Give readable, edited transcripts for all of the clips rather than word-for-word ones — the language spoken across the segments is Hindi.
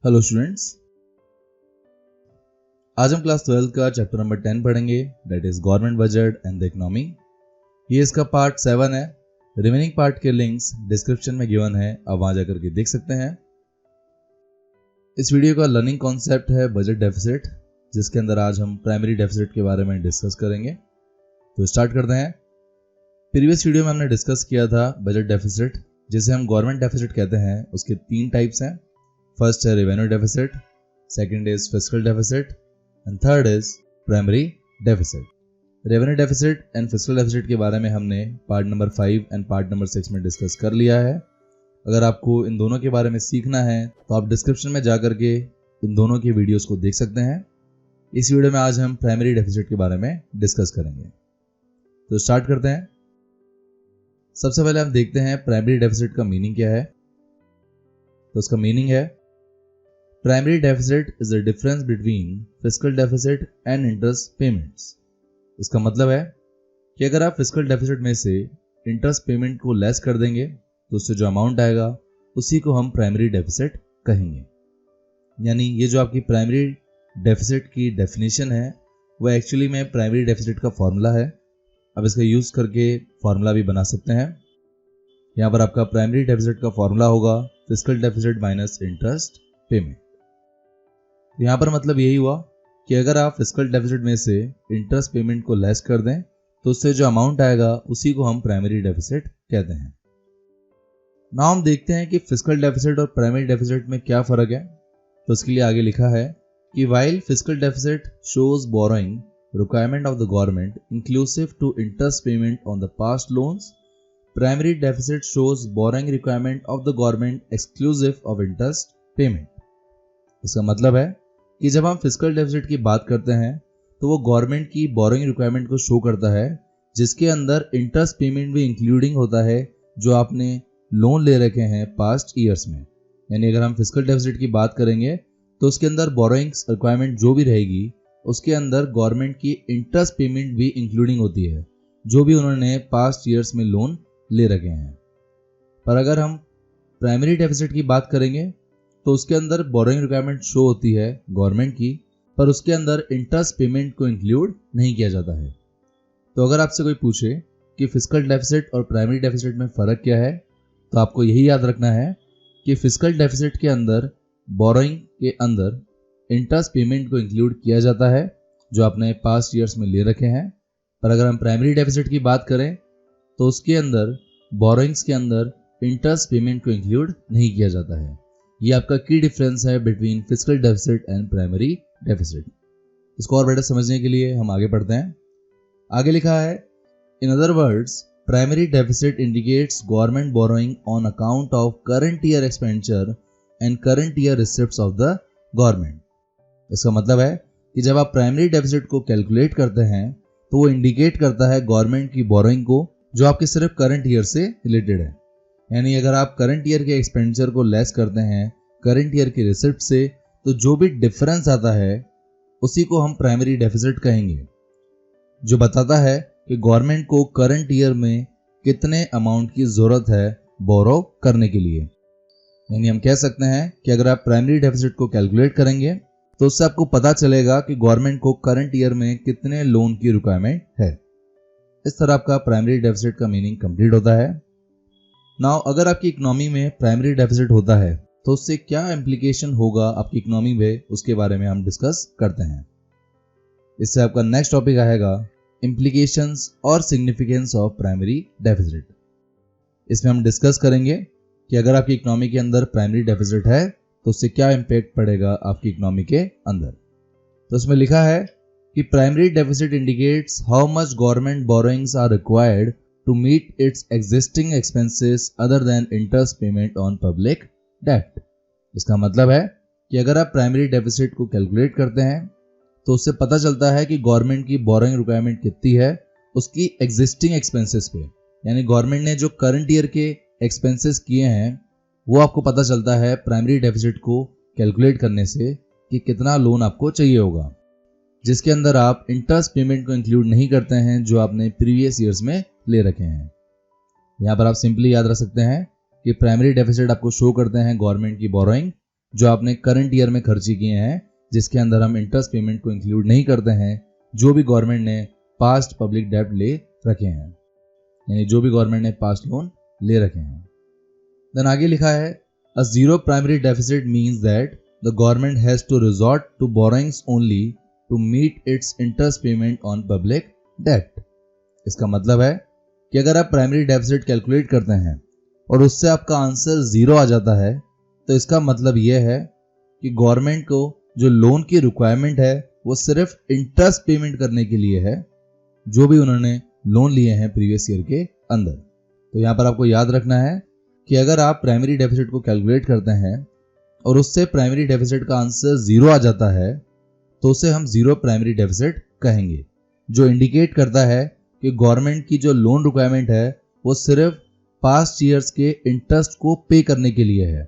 हेलो स्टूडेंट्स, आज हम क्लास 12 का चैप्टर नंबर 10 पढ़ेंगे, that is government budget and the economy. ये इसका पार्ट 7 है। रिमेनिंग पार्ट के लिंक्स डिस्क्रिप्शन में गिवन है, आप वहां जाकर के देख सकते हैं। इस वीडियो का लर्निंग कॉन्सेप्ट है बजट डेफिसिट, जिसके अंदर आज हम प्राइमरी डेफिसिट के बारे में डिस्कस करेंगे। तो स्टार्ट करते हैं। प्रीवियस वीडियो में हमने डिस्कस किया था बजट डेफिसिट, जिसे हम गवर्नमेंट डेफिसिट कहते हैं। उसके 3 टाइप्स हैं। फर्स्ट है revenue deficit, second is fiscal deficit and third is primary deficit. Revenue deficit and fiscal deficit के बारे में हमने part number 5 and part number 6 में डिस्कस कर लिया है। अगर आपको इन दोनों के बारे में सीखना है तो आप डिस्क्रिप्शन में जाकर के इन दोनों की वीडियोस को देख सकते हैं। इस वीडियो में आज हम प्राइमरी डेफिसिट के बारे में डिस्कस करेंगे। तो स्टार्ट करते हैं। सबसे पहले हम देखते हैं प्राइमरी डेफिसिट का मीनिंग क्या है। तो उसका मीनिंग है primary deficit is the difference between fiscal deficit and interest payments. इसका मतलब है कि अगर आप फिस्कल डेफिसिट में से इंटरेस्ट पेमेंट को लेस कर देंगे तो उससे जो अमाउंट आएगा उसी को हम प्राइमरी डेफिसिट कहेंगे। यानी ये जो आपकी प्राइमरी डेफिसिट की डेफिनेशन है वो एक्चुअली में प्राइमरी डेफिसिट का फॉर्मूला है। अब इसका यूज करके फॉर्मूला भी बना सकते हैं। यहाँ पर आपका प्राइमरी डेफिसिट का फॉर्मूला होगा fiscal deficit minus interest payment. यहाँ पर मतलब यही हुआ कि अगर आप फिस्कल डेफिसिट में से इंटरेस्ट पेमेंट को लेस कर दें तो उससे जो अमाउंट आएगा उसी को हम प्राइमरी डेफिसिट कहते हैं। नाउ हम देखते हैं कि फिस्कल डेफिसिट और प्राइमरी डेफिसिट में क्या फर्क है। तो इसके लिए आगे लिखा है कि while fiscal deficit shows borrowing requirement of the government inclusive to interest payment on the past loans, primary deficit shows borrowing requirement of the government exclusive of interest payment. इसका मतलब है कि जब हम फिस्कल डेफिसिट की बात करते हैं तो वो गवर्नमेंट की बोरोइंग रिक्वायरमेंट को शो करता है, जिसके अंदर इंटरेस्ट पेमेंट भी इंक्लूडिंग होता है जो आपने लोन ले रखे हैं पास्ट ईयर्स में। यानी अगर हम फिस्कल डेफिसिट की बात करेंगे तो उसके अंदर बोरोइंग रिक्वायरमेंट जो भी रहेगी उसके अंदर गवर्नमेंट की इंटरेस्ट पेमेंट भी इंक्लूडिंग होती है जो भी उन्होंने पास्ट ईयर्स में लोन ले रखे हैं। पर अगर हम प्राइमरी डेफिसिट की बात करेंगे तो उसके अंदर बोरोइंग रिक्वायरमेंट शो होती है गवर्नमेंट की, पर उसके अंदर इंटरेस्ट पेमेंट को इंक्लूड नहीं किया जाता है। तो अगर आपसे कोई पूछे कि फिस्कल डेफिसिट और प्राइमरी डेफिसिट में फ़र्क क्या है तो आपको यही याद रखना है कि फिस्कल डेफिसिट के अंदर बोरोइंग के अंदर इंटरेस्ट पेमेंट को इंक्लूड किया जाता है जो आपने पास्ट ईयर्स में ले रखे हैं। पर अगर हम प्राइमरी डेफिसिट की बात करें तो उसके अंदर बोरोइंग्स के अंदर इंटरेस्ट पेमेंट को इंक्लूड नहीं किया जाता है। ये आपका की डिफरेंस है between fiscal deficit and primary deficit. इसको और बेटर समझने के लिए हम आगे बढ़ते हैं। आगे लिखा है in other words primary deficit indicates government borrowing on account of current year expenditure and current year receipts of the government. इसका मतलब है कि जब आप प्राइमरी डेफिसिट को कैलकुलेट करते हैं तो वो इंडिकेट करता है गवर्नमेंट की बोरोइंग को जो आपके सिर्फ करंट ईयर से रिलेटेड है। यानी अगर आप करंट ईयर के एक्सपेंडिचर को लेस करते हैं करंट ईयर की रिसिप्ट से तो जो भी डिफरेंस आता है उसी को हम प्राइमरी डेफिसिट कहेंगे, जो बताता है कि गवर्नमेंट को करंट ईयर में कितने अमाउंट की जरूरत है बोरो करने के लिए। यानी हम कह सकते हैं कि अगर आप प्राइमरी डेफिसिट को कैलकुलेट करेंगे तो उससे आपको पता चलेगा कि गवर्नमेंट को करंट ईयर में कितने लोन की रिक्वायरमेंट है। इस तरह आपका प्राइमरी डेफिसिट का मीनिंग कंप्लीट होता है। नाउ अगर आपकी इकोनॉमी में प्राइमरी डेफिसिट होता है तो उससे क्या इम्प्लीकेशन होगा आपकी इकोनॉमी में, उसके बारे में हम डिस्कस करते हैं। इससे आपका नेक्स्ट टॉपिक आएगा इम्प्लीकेशंस और सिग्निफिकेंस ऑफ प्राइमरी डेफिसिट। इसमें हम डिस्कस करेंगे कि अगर आपकी इकोनॉमी के अंदर प्राइमरी डेफिसिट है तो उससे क्या इम्पैक्ट पड़ेगा आपकी इकोनॉमी के अंदर। तो उसमें लिखा है कि primary deficit indicates how much government borrowings are required to meet its existing expenses other than interest payment on public debt। इसका मतलब है कि अगर आप प्राइमरी डेफिसिट को कैलकुलेट करते हैं तो उससे पता चलता है कि गवर्नमेंट की बोरोइंग रिक्वायरमेंट कितनी है उसकी एग्जिस्टिंग एक्सपेंसेस पे। यानी गवर्नमेंट ने जो करंट ईयर के एक्सपेंसेस किए हैं वो आपको पता चलता है प्राइमरी डेफिसिट को कैलकुलेट करने से कि कितना लोन आपको चाहिए होगा, जिसके अंदर आप इंटरेस्ट पेमेंट को इंक्लूड नहीं करते हैं जो आपने प्रीवियस ईयर्स में ले रखे हैं। यहाँ पर आप सिंपली याद रख सकते हैं कि प्राइमरी डेफिसिट आपको शो करते हैं गवर्नमेंट की बोरोइंग जो आपने करंट ईयर में खर्ची किए हैं, जिसके अंदर हम इंटरेस्ट पेमेंट को इंक्लूड नहीं करते हैं, जो भी गवर्नमेंट ने पास्ट पब्लिक डेब्ट ले रखे हैं, यानी जो भी गवर्नमेंट ने पास्ट लोन ले रखे हैं। देन आगे लिखा है a zero primary deficit means that the government has to resort to borrowings only to meet its interest payment on public डेब्ट। इसका मतलब है कि अगर आप प्राइमरी डेफिसिट कैलकुलेट करते हैं और उससे आपका आंसर जीरो आ जाता है, तो इसका मतलब यह है कि गवर्नमेंट को जो लोन की रिक्वायरमेंट है वो सिर्फ इंटरेस्ट पेमेंट करने के लिए है, जो भी उन्होंने लोन लिए हैं प्रीवियस ईयर के अंदर। तो यहाँ पर आपको याद रखना है कि अगर आप प्राइमरी डेफिसिट को कैलकुलेट करते हैं और उससे प्राइमरी डेफिसिट का आंसर जीरो आ जाता है, तो उसे हम जीरो प्राइमरी डेफिसिट कहेंगे, जो इंडिकेट करता है कि गवर्नमेंट की जो लोन रिक्वायरमेंट है वो सिर्फ पास्ट ईयर्स के इंटरेस्ट को पे करने के लिए है।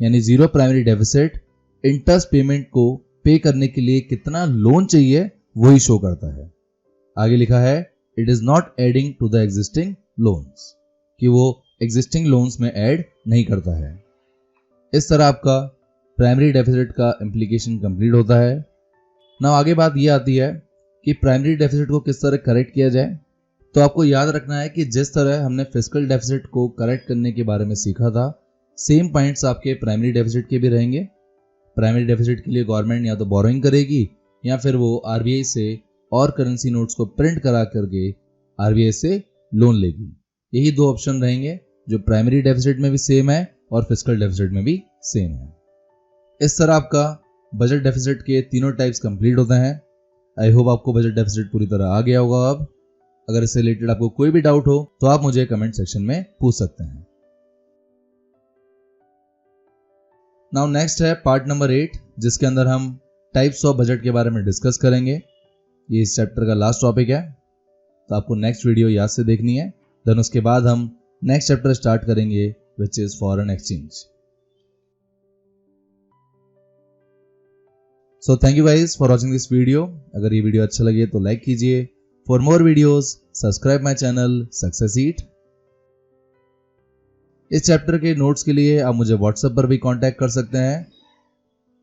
यानी zero primary deficit interest payment को पे करने के लिए कितना लोन चाहिए वही शो करता है। आगे लिखा है it is not adding to the existing loans, कि वो एग्जिस्टिंग लोन्स में ऐड नहीं करता है। इस तरह आपका प्राइमरी डेफिसिट का इम्प्लीकेशन कंप्लीट होता है। नाउ आगे बात ये आती है कि प्राइमरी डेफिसिट को किस तरह करेक्ट किया जाए। तो आपको याद रखना है कि जिस तरह हमने फिस्कल डेफिसिट को करेक्ट करने के बारे में सीखा था, सेम पॉइंट्स आपके प्राइमरी डेफिसिट के भी रहेंगे। प्राइमरी डेफिसिट के लिए गवर्नमेंट या तो बोरोइंग करेगी या फिर वो आरबीआई से और करेंसी नोट्स को प्रिंट करा करके आरबीआई से लोन लेगी। यही दो ऑप्शन रहेंगे जो प्राइमरी डेफिसिट में भी सेम है और फिस्कल डेफिसिट में भी सेम है। इस तरह आपका बजट डेफिसिट के तीनों टाइप्स कंप्लीट होते हैं। आई होप आपको बजट डेफिसिट पूरी तरह आ गया होगा। अब अगर इससे रिलेटेड आपको कोई भी डाउट हो तो आप मुझे कमेंट सेक्शन में पूछ सकते हैं। नाउ नेक्स्ट है पार्ट नंबर 8, जिसके अंदर हम टाइप्स ऑफ बजट के बारे में डिस्कस करेंगे। ये इस चैप्टर का लास्ट टॉपिक है, तो आपको नेक्स्ट वीडियो याद से देखनी है। देन उसके बाद हम नेक्स्ट चैप्टर स्टार्ट करेंगे which is foreign exchange. So thank you guys for watching this video. अगर ये वीडियो अच्छा लगे तो लाइक कीजिए। For more videos subscribe my channel success eat. इस चैप्टर के नोट्स के लिए आप मुझे व्हाट्सएप पर भी कांटेक्ट कर सकते हैं।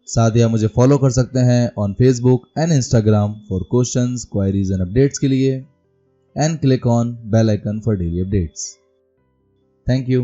साथ ही आप मुझे फॉलो कर सकते हैं on Facebook and Instagram for questions, queries and updates के लिए, and click on bell icon for daily updates. Thank you.